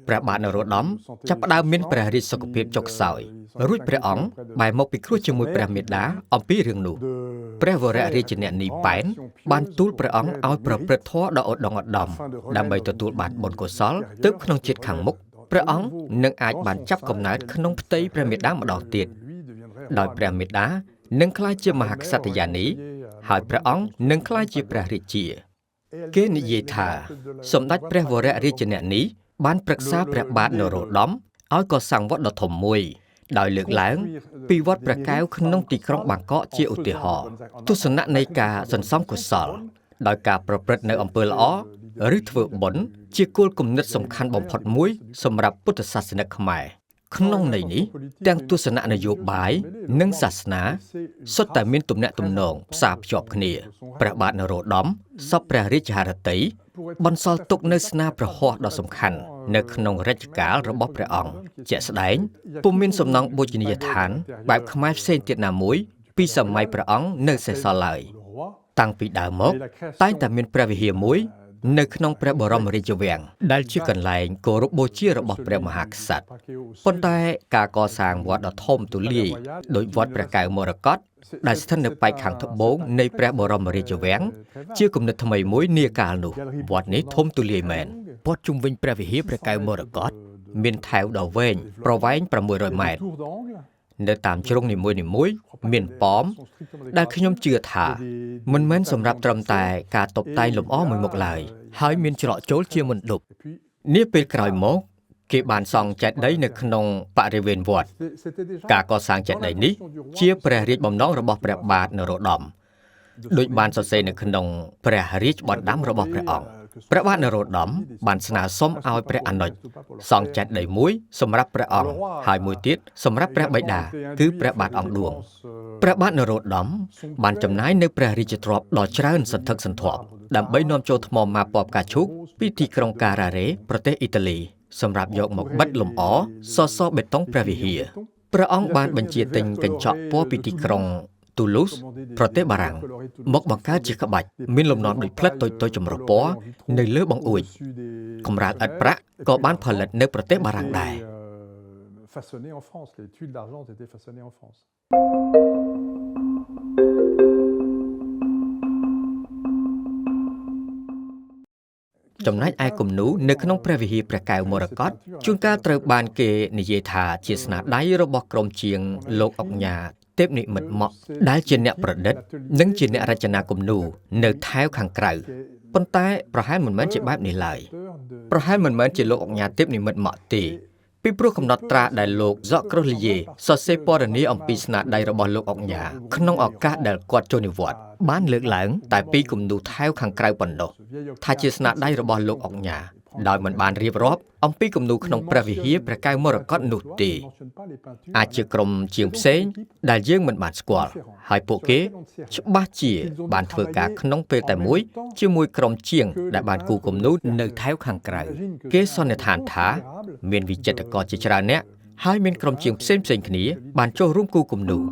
ព្រះបាទនរោត្តមចាប់ផ្ដើមមានព្រះរាជសុខភាពចុះខ្សោយរួចព្រះអង្គបែរមកពិគ្រោះជាមួយព្រះមេដាអំពីរឿងនោះព្រះវររាជអ្នកនីប៉ែនបានទូលព្រះអង្គឲ្យប្រព្រឹត្តធម៌ដ៏ឧត្តមឧត្តមដើម្បីទទួលបានបុណ្យកុសលទើបក្នុងជាតិខាងមុខព្រះអង្គនឹងអាចបានចាប់កំណើតក្នុងផ្ទៃព្រះមេដាម្ដងទៀតដោយព្រះមេដានឹងក្លាយជាមហាក្សត្រយានីហើយព្រះអង្គនឹងក្លាយជាព្រះរាជាគេនិយាយថាសម្ដេចព្រះវររាជអ្នកនីបានប្រឹក្សាព្រះបាទនរោត្តមឲ្យកសាងវត្តដ៏ធំមួយដោយលើកឡើងពីវត្តព្រះកែវក្នុងទីក្រុងបាងកកជាឧទាហរណ៍ទស្សនៈនៃការសន្សំកុសលដោយការប្រព្រឹត្តនៅអំពើល្អឬធ្វើបុណ្យជាគោលគំនិតសំខាន់បំផុតមួយសម្រាប់ពុទ្ធសាសនិកខ្មែរក្នុងន័យនេះទាំងទស្សនៈនយោបាយនិងសាសនាសុទ្ធតែមានទំនាក់ទំនងផ្សារភ្ជាប់គ្នាព្រះបាទនរោត្តមសពព្រះរាជហឫទ័យបន្សល់ទុកនៅស្នាប្រហោះដ៏សំខាន់នៅក្នុងរជ្ជកាលរបស់ព្រះអង្គជាក់ស្ដែងពុំមានសំណង់បូជនីយដ្ឋានបែបខ្មែរផ្សេងទៀតណាមួយពីសម័យព្រះអង្គនៅសេសសល់ឡើយតាំងពីដើមមកតែងតែមានព្រះវិហារមួយនៅក្នុងព្រះបរមរាជវាំងដែលជាកន្លែងគោរពបូជារបស់ព្រះមហាក្សត្រប៉ុន្តែការកសាងវត្តដ៏ធំទូលាយដោយវត្តព្រះកែវមរកតដែលស្ថិតនៅប៉ែកខាងត្បូងនៃព្រះបរមរាជវាំងជាគំនិតថ្មីមួយនាកាលនោះវត្តនេះធំទូលាយមែនព័ទ្ធជុំវិញព្រះវិហារព្រះកែវមរកតមានថែវដ៏វែងប្រវែង600ម៉ែត្រនៅតាមជ្រុងនីមួយៗមានប៉មដែលខ្ញុំជឿថាមិនមែនសម្រាប់ត្រឹមតែការតុបតែងលម្អមួយមុខឡើយហើយមានច្រកចូលជាមណ្ឌពនាពេលក្រោយមកគេបានសង់ចេតិយនៅក្នុងបរិវេណវត្តការកសាងចេតិយនេះជាព្រះរាជបំណងរបស់ព្រះបាទនរោត្តមដោយបានសរសេរនៅក្នុងព្រះរាជបណ្ដាំរបស់ព្រះអង្គព្រះបាទនរោត្តមបានស្នើសុំឲ្យព្រះអនុជសង់ចេតិយមួយសម្រាប់ព្រះអង្គហើយមួយទៀតសម្រាប់ព្រះបិតាគឺព្រះបាទអង្គឌួងព្រះបាទនរោត្តមបានចំណាយនៅព្រះរាជទ្រព្យដ៏ច្រើនសន្ធឹកសន្ធាប់ដើម្បីនាំចូលថ្មម៉ាពណ៌ផ្កាឈូកពីទីក្រុងការ៉ារ៉េប្រទេសអ៊ីតាលីសម្រាប់យកមកបិទលម្អសសបេតុងព្រះវិហារព្រះអង្គបានបញ្ជាទិញកញ្ចក់ពណ៌ពីទីក្រុងទូលូសប្រទេសបារាំងមកបង្កើតជាក្បាច់មានលំនាំដូចផ្លិតតូចៗចម្រុះពណ៌នៅលើបង្អួចកម្រាលឥដ្ឋប្រាក់ក៏បានផលិតនៅប្រទេសបារាំងដែរចំណែកឯគំនូរនៅក្នុងព្រះវិហារព្រះកែវមរកតជួនកាលត្រូវបានគេនិយាយថាជាស្នាដៃរបស់ក្រុមជាងលោកអុកញ៉ាទេពនិមិត្តម៉ក់ដែលជាអ្នកប្រឌិតនិងជាអ្នករចនាគំនូរនៅថែវខាងក្រៅប៉ុន្តែប្រហែលមិនមែនជាបែបនេះឡើយប្រហែលមិនមែនជាលោកអុកញ៉ាទេពនិមិត្តម៉ក់ទេពីព្រោះកំណត់ត្រាដែលលោកហ្សក់គ្រូសលីយេសរសេរពណ៌នាអំពីស្នាដៃរបស់លោកអុកញ៉ាក្នុងឱកាសដែលគាត់ចូលនិវត្តន៍បានលើកឡើងតែពីគំនូរថែវខាងក្រៅប៉ុណ្ណោះថាជាស្នាដៃរបស់លោកអុកញ៉ាដោយមិនបានរៀបរាប់អំពីគំនូរក្នុងព្រះវិហារព្រះកែវមរកតនោះទេអាចជាក្រុមជាងផ្សេងដែលយើងមិនបានស្គាល់ហើយពួកគេច្បាស់ជាបានធ្វើការក្នុងពេលតែមួយជាមួយក្រុមជាងដែលបានគូរគំនូរនៅថែវខាងក្រៅគេសន្និដ្ឋានថាមានវិចិត្រករជាច្រើនអ្នកហើយមានក្រុមជាងផ្សេងៗគ្នាបានចូលរួមគូរគំនូរ